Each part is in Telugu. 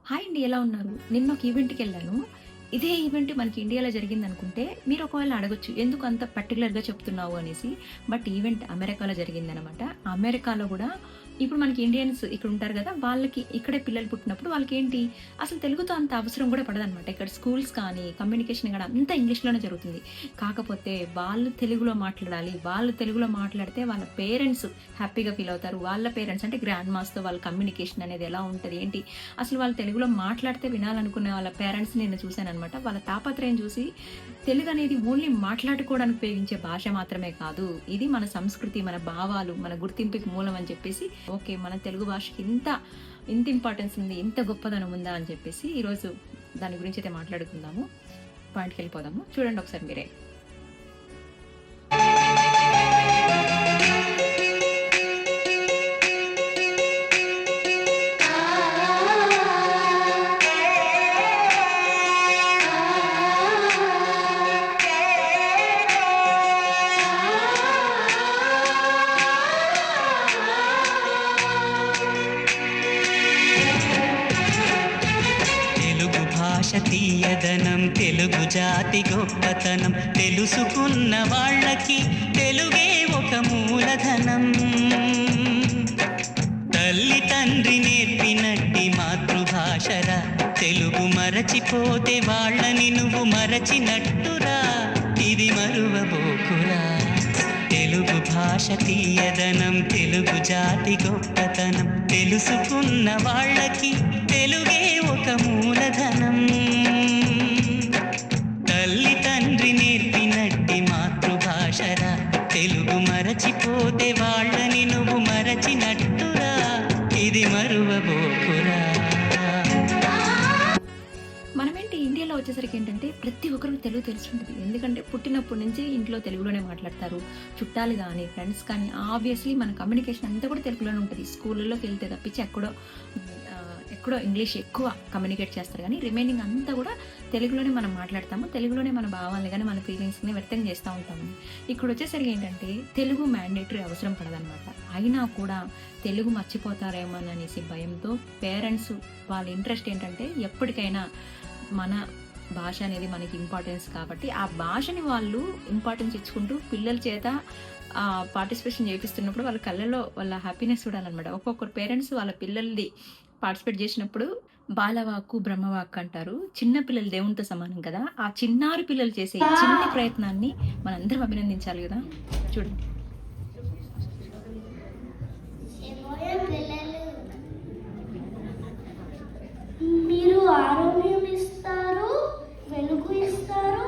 హాయ్ అండి, ఎలా ఉన్నారు? నిన్న ఒక ఈవెంట్‌కి వెళ్ళాను. ఇదే ఈవెంట్ మనకి ఇండియాలో జరిగిందనుకుంటే, మీరు ఒకవేళ అడగొచ్చు, ఎందుకు అంత పర్టిక్యులర్‌గా చెప్తున్నావు అనేసి. బట్ ఈవెంట్ అమెరికాలో జరిగిందనమాట. అమెరికాలో గూడా ఇప్పుడు మనకి ఇండియన్స్ ఇక్కడ ఉంటారు గదా! వాళ్ళకి ఇక్కడే పిల్లలు పుట్టినప్పుడు వాళ్ళకేంటి, అసలు తెలుగుతో అంత అవసరం గూడా పడదనమాట. ఇక్కడ స్కూల్స్ కానీ, కమ్యూనికేషన్ గాని అంతా ఇంగ్లీష్‌లోనే జరుగుతుంది. కాకపోతే వాళ్ళు తెలుగులో మాట్లాడాలి. వాళ్ళు తెలుగులో మాట్లాడితే వాళ్ళ పేరెంట్స్ హ్యాపీగా ఫీల్ అవుతారు. వాళ్ళ పేరెంట్స్ అంటే గ్రాండ్ మాస్‌తో వాళ్ళ కమ్యూనికేషన్ అనేది ఎలా ఉంటది, ఏంటి, అసలు వాళ్ళు తెలుగులో మాట్లాడితే వినాలనుకునే వాళ్ళ పేరెంట్స్‌ని నేను చూశాననమాట. వాళ్ళ తాపత్రయం చూసి తెలుగనేది ఓన్లీ మాట్లాడుకోవడానికి ఉపయోగించే భాష మాత్రమే కాదు. ఇది మన సంస్కృతి, మన భావాలు, మన గుర్తింపుకి మూలం అని చెప్పేసి, ఓకే, మన తెలుగు భాషకి ఇంత ఇంపార్టెన్స్ ఉంది, ఇంత గొప్పదనం ఉందా అని చెప్పేసి ఈరోజు దాని గురించి అయితే మాట్లాడుకుందాము. పాయింట్‌కెళ్ళిపోదాము. చూడండి ఒకసారి మీరే. తెలుగు భాష తీయదనం, తెలుగు జాతి గొప్పతనం, తెలుసుకున్న వాళ్ళకి తెలుగే ఒక మూలధనం. తల్లి తండ్రి నేర్పినట్టి మాతృభాషరా, తెలుగు మరచిపోతే వాళ్ళని నువ్వు మరచినట్టురా, ఇది మరువబోకురా. తెలుగు భాష తీయదనం, తెలుగు జాతి గొప్పతనం, తెలుసుకున్న వాళ్ళకి తెలుగే ఒక మూలధనం. తల్లి తండ్రి నేర్పినట్టి మాతృభాషరా, తెలుగు మరచిపోతే వాళ్ళని నువ్వు మరచినట్టురా, ఇది మరువబోకురా. మనమేంటి ఇండియాలో వచ్చేసరికి ఏంటంటే ప్రతి ఒక్కరికి తెలుగు తెలుసుంటుంది. ఎందుకంటే పుట్టినప్పటి నుంచి ఇంట్లో తెలుగులోనే మాట్లాడతారు. చుట్టాలు కానీ, ఫ్రెండ్స్ కానీ, ఆబ్వియస్లీ మన కమ్యూనికేషన్ అంతా కూడా తెలుగులోనే ఉంటుంది. స్కూళ్ళలోకి వెళ్తే తప్పించి ఎక్కడో ఇంగ్లీష్ ఎక్కువ కమ్యూనికేట్ చేస్తారు, కానీ రిమైనింగ్ అంతా కూడా తెలుగులోనే మనం మాట్లాడతాము. తెలుగులోనే మన భావాలను కానీ మన ఫీలింగ్స్ని వ్యక్తం చేస్తూ ఉంటాము. ఇక్కడ వచ్చేసరికి ఏంటంటే తెలుగు మ్యాండేటరీ అవసరం పడదనమాట. అయినా కూడా తెలుగు మర్చిపోతారేమో అనేసి భయంతో పేరెంట్స్ వాళ్ళ ఇంట్రెస్ట్ ఏంటంటే ఎప్పటికైనా మన భాష అనేది మనకి ఇంపార్టెన్స్ కాబట్టి ఆ భాషని వాళ్ళు ఇంపార్టెన్స్ ఇచ్చుకుంటూ పిల్లల చేత పార్టిసిపేషన్ చేపిస్తున్నప్పుడు వాళ్ళ కళ్ళలో వాళ్ళ హ్యాపీనెస్ చూడాలన్నమాట. ఒక్కొక్కరు పేరెంట్స్ వాళ్ళ పిల్లల్ని పార్టిసిపేట్ చేసినప్పుడు బాలవాక్కు బ్రహ్మవాక్కు అంటారు. చిన్న పిల్లలు దేవునితో సమానం కదా. ఆ చిన్నారి పిల్లలు చేసే ఈ చిన్న ప్రయత్నాన్ని మనందరం అభినందించాలి కదా. చూడండి. మీరు ఆరోగ్యం ఇస్తారు, వెలుగు ఇస్తారు,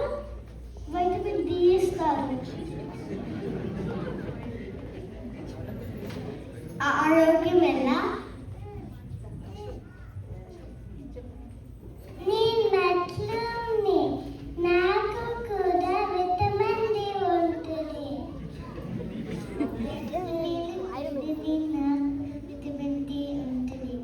వైటమిన్ డి ఇస్తారు. ఆరోగ్యం ఎలా? నేనట్లుంది, నాకు కూడా విటమిన్ డి ఉంటుంది. విటమిన్ డి ఉంటుంది.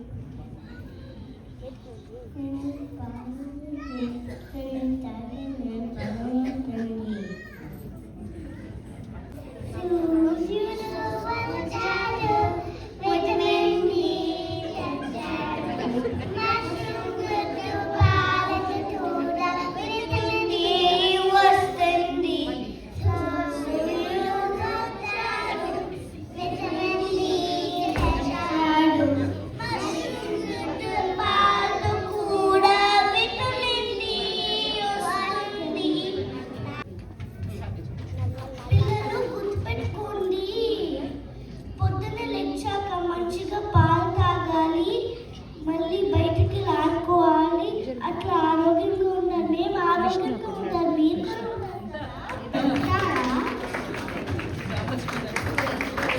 అట్లా ఆరోగ్యంగా ఉన్నారు. మేము ఆరోగ్యంగా ఉంటారు. మీరు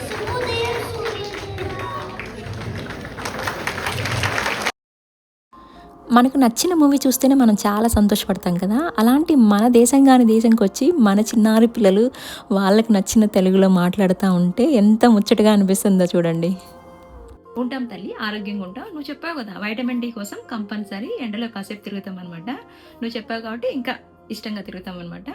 శుభోదయం మనకు నచ్చిన మూవీ చూస్తేనే మనం చాలా సంతోషపడతాం కదా. అలాంటి మన దేశం కాని దేశంకి వచ్చి మన చిన్నారి పిల్లలు వాళ్ళకి నచ్చిన తెలుగులో మాట్లాడుతూ ఉంటే ఎంత ముచ్చటగా అనిపిస్తుందో చూడండి. ఉంటాం తల్లి, ఆరోగ్యంగా ఉంటాం. నువ్వు చెప్పావు కదా వైటమిన్ డి కోసం కంపల్సరీ ఎండలో కాసేపు తిరుగుతాం అనమాట. నువ్వు చెప్పావు కాబట్టి ఇంకా ఇష్టంగా తిరుగుతాం అనమాట.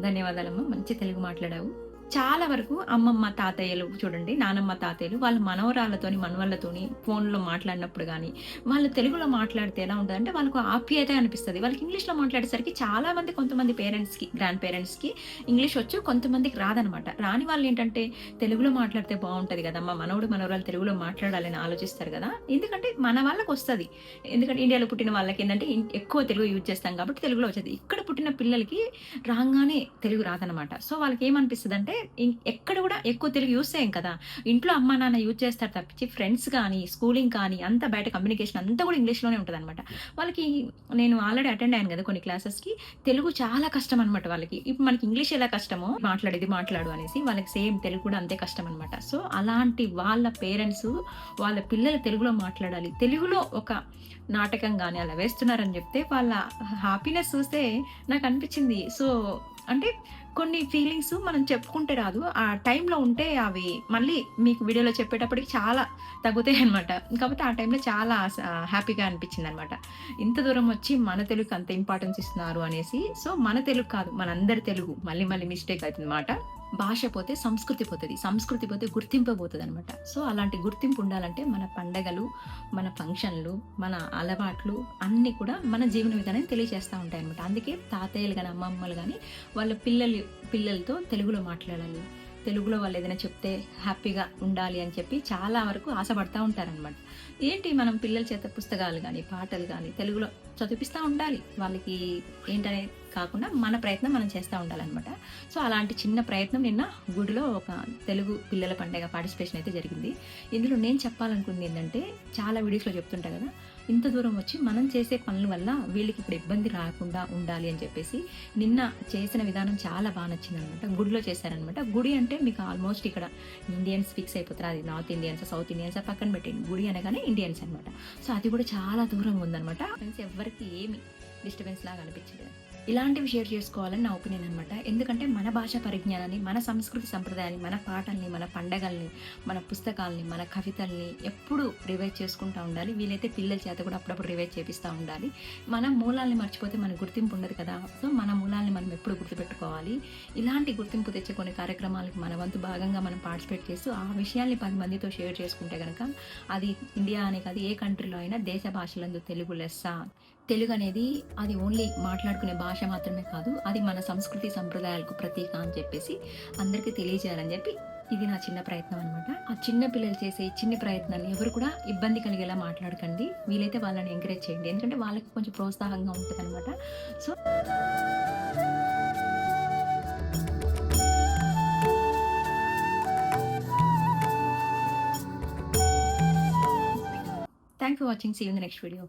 ధన్యవాదాలమ్మా, మంచి తెలుగు మాట్లాడావు. చాలా వరకు అమ్మమ్మ, తాతయ్యలు చూడండి, నానమ్మ, తాతయ్యలు వాళ్ళ మనవరాళ్ళతోని, మనవళ్ళతోని ఫోన్‌లో మాట్లాడినప్పుడు గానీ, వాళ్ళు తెలుగులో మాట్లాడితే ఎలా ఉంటదంటే వాళ్ళకు ఆప్యాయత అనిపిస్తది. వాళ్ళకి ఇంగ్లీష్‌లో మాట్లాడేసరికి చాలా మంది కొంతమంది పేరెంట్స్‌కి, గ్రాండ్ పేరెంట్స్‌కి ఇంగ్లీష్ వచ్చు, కొంతమందికి రాదనమాట. రాని వాళ్ళేంటంటే తెలుగులో మాట్లాడితే బావుంటది గదమ్మా! మనవడు, మనవరాలు తెలుగులో మాట్లాడాలని ఆలోచిస్తారు గదా! ఎందుకంటే మన వాళ్ళకొస్తది. ఎందుకంటే ఇండియాలో పుట్టిన వాళ్ళకేంటంటే ఎక్కువ తెలుగు యూజ్ చేస్తాం కాబట్టి తెలుగులో వచ్చేది. ఇక్కడ పుట్టిన పిల్లలకి రాంగానే తెలుగు రాదనమాట. సో, వాళ్ళకేమనిపిస్తదంటే ఎక్కడ గూడా ఎక్కువ తెలుగు యూజ్ చేయం కదా! ఇంట్లో అమ్మా, నాన్న యూజ్ చేస్తారు తప్పించి ఫ్రెండ్స్ గానీ, స్కూలింగ్ కానీ అంతా బయట కమ్యూనికేషన్ అంతా గూడా ఇంగ్లీష్‌లోనే ఉంటదనమాట. వాళ్ళకి నేను ఆల్రెడీ అటెండ్ అయ్యాను గదా కొన్ని క్లాసెస్‌కి. తెలుగు చాలా కష్టం అనమాట వాళ్ళకి. ఇప్పుడు మనకి ఇంగ్లీష్ ఎలా కష్టమో మాట్లాడేది మాట్లాడు అనేసి వాళ్ళకి సేమ్ తెలుగు కూడా అంతే కష్టం అనమాట. సో, అలాంటి వాళ్ళ పేరెంట్స్ వాళ్ళ పిల్లలు తెలుగులో మాట్లాడాలి. తెలుగులో ఒక నాటకం గాని అలా వేస్తున్నారని జెప్తే వాళ్ళ హ్యాపీనెస్ చూస్తే నాకనిపిచ్చింది. సో, అంటే కొన్ని ఫీలింగ్స్ మనం చెప్పుకుంటే రాదు. ఆ టైంలో ఉంటే అవి మళ్ళీ మీకు వీడియోలో చెప్పేటప్పటికి చాలా తగ్గుతాయనమాట. కాపోతే ఆ టైంలో చాలా హ్యాపీగా అనిపిచ్చిందనమాట. ఇంత దూరం వచ్చి మన తెలుగుకి అంత ఇంపార్టెన్స్ ఇస్తున్నారు అనేసి. సో, మన తెలుగు కాదు, మనందరి తెలుగు మళ్ళీ మళ్ళీ మిస్టేక్ అయితుందన్నమాట. భాష పోతే సంస్కృతి పోతది. సంస్కృతి పోతే గుర్తింపు పోతదనమాట. సో, అలాంటి గుర్తింపు ఉండాలంటే మన పండగలు, మన ఫంక్షన్‌లు, మన అలవాట్లు అన్నీ కూడా మన జీవన విధానాన్ని తెలియజేస్తా ఉంటాయనమాట. అందుకే తాతయ్యలు గాని, అమ్మమ్మలు గాని వాళ్ళ పిల్లలతో తెలుగులో మాట్లాడాలి. తెలుగులో వాళ్ళేదైనా చెప్తే హ్యాపీగా ఉండాలి అని చెప్పి చాలా వరకు ఆశపడతా ఉంటారనమాట. ఏంటి మనం పిల్లల చేత పుస్తకాలు గానీ, పాటలు గానీ తెలుగులో చదివిపిస్తా ఉండాలి. వాళ్ళకి ఏంటనేది కాకుండా మన ప్రయత్నం మనం చేస్తా ఉండాలనమాట. సో, అలాంటి చిన్న ప్రయత్నం నిన్న గుడిలో ఒక తెలుగు పిల్లల పండగ పార్టిసిపేషన్ అయితే జరిగింది. ఇందులో నేను చెప్పాలనుకుంది ఏందంటే, చాలా వీడియోస్‌లో చెప్తుంటా గదా! ఇంత దూరం వచ్చి మనం చేసే పనుల వల్ల వీళ్ళకి ఇప్పుడు ఇబ్బంది రాకుండా ఉండాలి అని చెప్పేసి నిన్న చేసిన విధానం చాలా నచ్చిందనమాట. గుడిలో చేశారనమాట. గుడి అంటే మీకు ఆల్మోస్ట్ ఇక్కడ ఇండియన్స్ ఫిక్స్ అయిపోతారు. అది నార్త్ ఇండియన్స్, సౌత్ ఇండియన్స్ పక్కన పెట్టండి. గుడి అనగానే ఇండియన్స్ అనమాట. సో, అది కూడా చాలా దూరంగా ఉందనమాట. ఫ్రెండ్స్ ఎవ్వరికీ ఏమి డిస్టర్బెన్స్ లాగా అనిపించలేదు. ఇలాంటివి షేర్ చేసుకోవాలని నా ఒపీనియన్ అనమాట. ఎందుకంటే మన భాషా పరిజ్ఞానాన్ని, మన సంస్కృతి సంప్రదాయాన్ని, మన పాటల్ని, మన పండగల్ని, మన పుస్తకాల్ని, మన కవితల్ని ఎప్పుడూ రివైజ్ చేసుకుంటా ఉండాలి. వీలైతే పిల్లల చేత కూడా అప్పుడప్పుడు రివైజ్ చేపిస్తూ ఉండాలి. మన మూలాల్ని మర్చిపోతే మన గుర్తింపు ఉండదు కదా! సో, మన మూలాల్ని మనం ఎప్పుడు గుర్తుపెట్టుకోవాలి. ఇలాంటి గుర్తింపు తెచ్చే కొన్ని కార్యక్రమాలకు మన వంతు భాగంగా మనం పార్టిసిపేట్ చేస్తూ ఆ విషయాల్ని 10 మందితో షేర్ చేసుకుంటే గనక అది ఇండియా అనే కాదు, ఏ కంట్రీలో అయినా దేశ భాషలందు తెలుగు లెస్స. తెలుగు అనేది అది ఓన్లీ మాట్లాడుకునే భాష మాత్రమే కాదు, అది మన సంస్కృతి సంప్రదాయాలకు ప్రతీక అని చెప్పేసి అందరికీ తెలియజేయాలని చెప్పి ఇది నా చిన్న ప్రయత్నం అనమాట. ఆ చిన్న పిల్లలు చేసే చిన్న ప్రయత్నాన్ని ఎవరు కూడా ఇబ్బంది కలిగేలా మాట్లాడకండి. వీలైతే వాళ్ళని ఎంకరేజ్ చేయండి. ఎందుకంటే వాళ్ళకి కొంచెం ప్రోత్సాహంగా ఉంటదనమాట. So, thanks for watching. See you in the next video.